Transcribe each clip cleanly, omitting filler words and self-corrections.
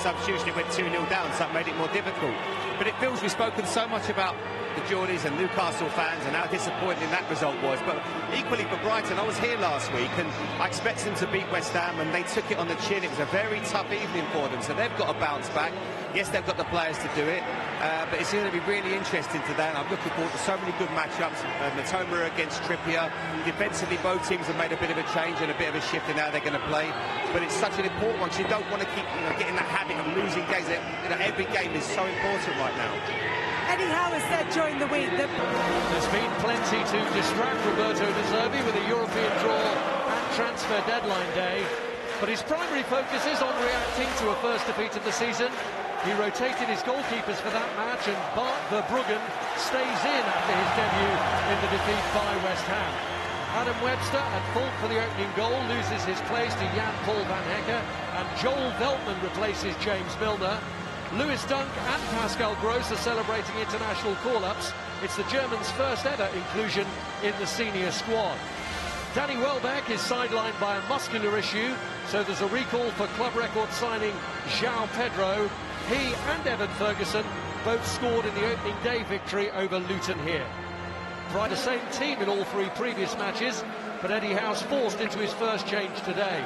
substitution, it went 2-0 down, so that made it more difficult. But it feels we've spoken so much about the Geordies and Newcastle fans and how disappointing that result was. But equally for Brighton, I was here last week and I expected them to beat West Ham and they took it on the chin. It was a very tough evening for them, so they've got to bounce back. Yes, they've got the players to do it, but it's going to be really interesting today, and I'm looking forward to so many good matchups. Matoma against Trippier. Defensively, both teams have made a bit of a change and a bit of a shift in how they're going to play. But it's such an important one, so you don't want to keep getting that habit of losing games. Every game is so important right now. Eddie Howe has said during the week that there's been plenty to distract Roberto De Zerbi with a European draw and transfer deadline day, but his primary focus is on reacting to a first defeat of the season. He rotated his goalkeepers for that match, and Bart Verbruggen stays in after his debut in the defeat by West Ham. Adam Webster, at fault for the opening goal, loses his place to Jan-Paul van Hecke, and Joel Veltman replaces James Milner. Lewis Dunk and Pascal Gross are celebrating international call-ups. It's the Germans' first ever inclusion in the senior squad. Danny Welbeck is sidelined by a muscular issue, so there's a recall for club record signing João Pedro. He and Evan Ferguson both scored in the opening day victory over Luton here. Brighton, the same team in all three previous matches, but Eddie Howe's forced into his first change today.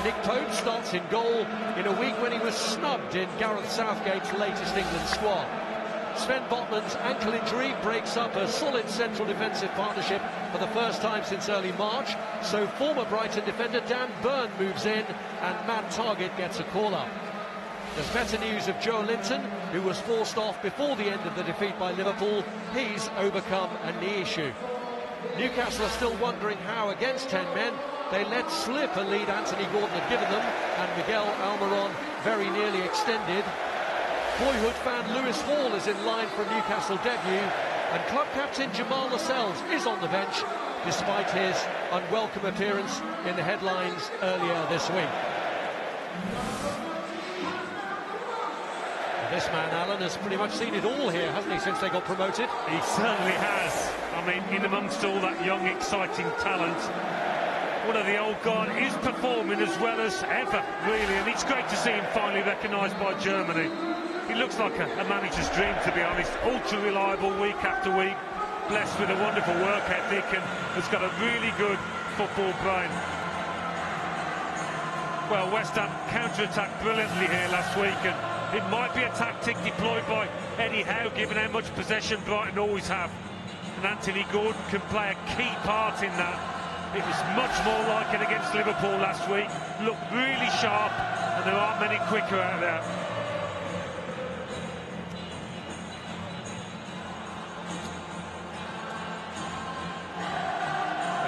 Nick Pope starts in goal in a week when he was snubbed in Gareth Southgate's latest England squad. Sven Botman's ankle injury breaks up a solid central defensive partnership for the first time since early March, so former Brighton defender Dan Burn moves in and Matt Targett gets a call-up. There's better news of Joe Linton, who was forced off before the end of the defeat by Liverpool. He's overcome a knee issue. Newcastle are still wondering how, against 10 men, they let slip a lead Anthony Gordon had given them, and Miguel Almiron very nearly extended. Boyhood fan Lewis Hall is in line for a Newcastle debut, and club captain Jamal Lascelles is on the bench, despite his unwelcome appearance in the headlines earlier this week. This man, Alan, has pretty much seen it all here, hasn't he, since they got promoted? He certainly has. I mean, in amongst all that young, exciting talent, one of the old guard is performing as well as ever, really, and it's great to see him finally recognised by Germany. He looks like a manager's dream, to be honest. Ultra-reliable week after week, blessed with a wonderful work ethic, and has got a really good football brain. Well, West Ham counter-attacked brilliantly here last week, and it might be a tactic deployed by Eddie Howe, given how much possession Brighton always have. And Anthony Gordon can play a key part in that. It was much more like it against Liverpool last week. Looked really sharp, and there aren't many quicker out there.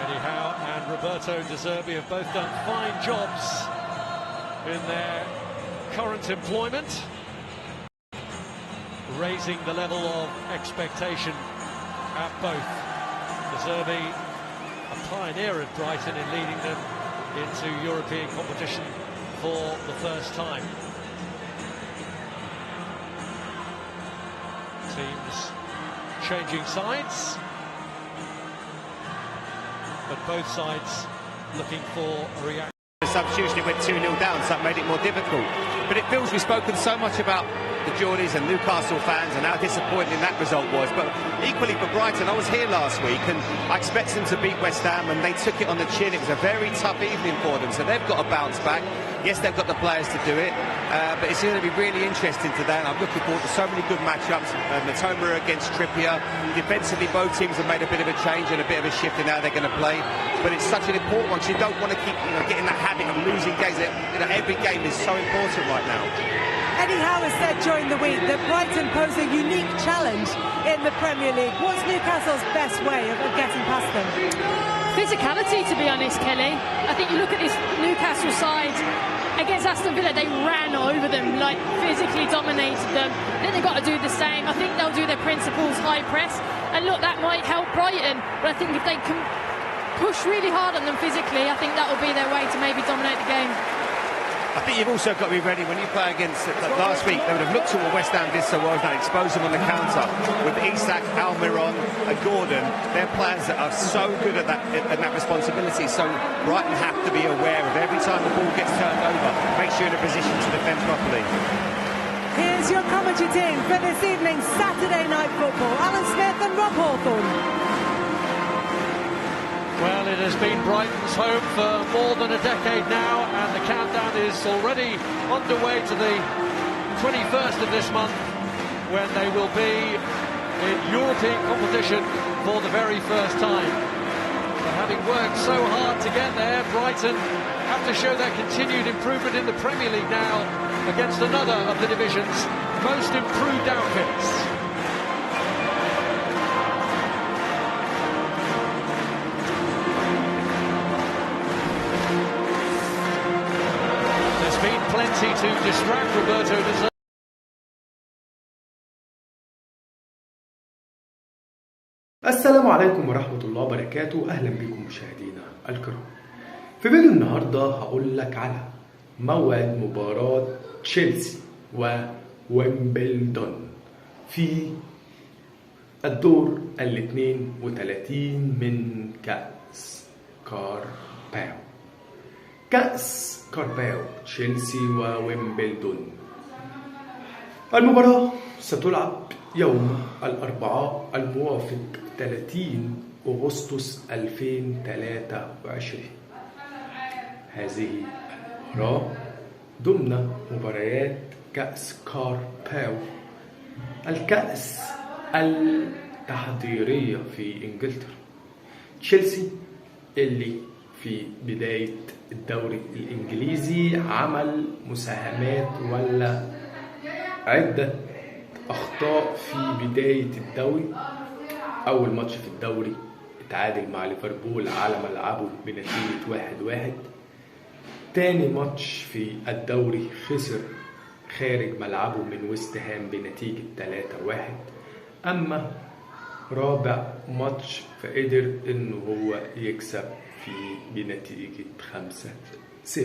Eddie Howe and Roberto De Zerbi have both done fine jobs in their current employment, raising the level of expectation at both. De Zerbi, a pioneer at Brighton in leading them into European competition for the first time. Teams changing sides, but both sides looking for a reaction. Substitution, it went 2-0 down, so that made it more difficult. But it feels we've spoken so much about the Geordies and Newcastle fans and how disappointing that result was. But equally for Brighton, I was here last week and I expected them to beat West Ham and they took it on the chin. It was a very tough evening for them, so they've got to bounce back. Yes, they've got the players to do it, but it's going to be really interesting today, and I'm looking forward to so many good matchups. Matoma against Trippier. Defensively, both teams have made a bit of a change and a bit of a shift in how they're going to play. But it's such an important one, so you don't want to keep getting that habit of losing games. Every game is so important right now. Eddie Howe has said during the week that Brighton pose a unique challenge in the Premier League. What's Newcastle's best way of getting past them? Physicality, to be honest, Kelly. I think you look at this Newcastle side against Aston Villa, they ran over them, like physically dominated them. Then they've got to do the same. I think they'll do their principles, high press, and look, that might help Brighton. But I think if they can push really hard on them physically, I think that will be their way to maybe dominate the game. I think you've also got to be ready when you play against last week. They would have looked at what West Ham did so well and exposed them on the counter with Isak, Almiron and Gordon. They're players that are so good at that responsibility. So Brighton have to be aware of every time the ball gets turned over, make sure you're in a position to defend properly. Here's your commentary team for this evening's Saturday Night Football. Alan Smith and Rob Hawthorne. Well, it has been Brighton's home for more than a decade now, and the countdown is already underway to the 21st of this month, when they will be in European competition for the very first time. But having worked so hard to get there, Brighton have to show their continued improvement in the Premier League now against another of the division's most improved outfits. Plenty to distract Roberto De Zerbi. السلام عليكم ورحمة الله وبركاته. أهلا بكم مشاهدينا الكرام. في فيديو النهاردة هقول لك على موعد مباراة تشيلسي وويمبلدون في الدور 32 من كأس كارباو. كأس كارباو، تشيلسي وويمبلدون. المباراة ستلعب يوم الأربعاء الموافق 30 أغسطس 2023. هذه المباراة ضمن مباريات كأس كارباو، الكأس التحضيرية في إنجلترا. تشيلسي اللي في بداية الدوري الإنجليزي عمل مساهمات ولا عدة أخطاء في بداية الدوري. أول ماتش في الدوري اتعادل مع ليفربول على ملعبه بنتيجة 1-1. تاني ماتش في الدوري خسر خارج ملعبه من ويست هام بنتيجة 3-1. أما رابع ماتش فقدر إنه هو يكسب بنتيجة 5-0.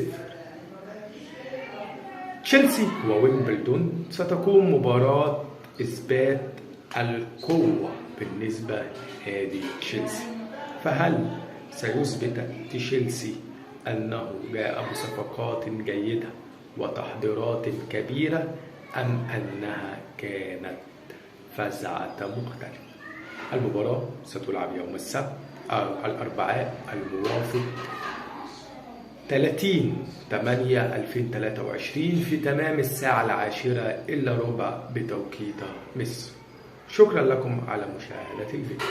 تشيلسي وويمبلدون ستكون مباراة إثبات القوة بالنسبة لنادي تشيلسي. فهل سيثبت تشيلسي أنه جاء بصفقات جيدة وتحضيرات كبيرة، أم أنها كانت فزعة مختلفة؟ المباراة ستلعب يوم السبت الأربعاء الموافق 30/8/2023 في تمام الساعة 10:15 بتوقيت مصر. شكرا لكم على مشاهدة الفيديو.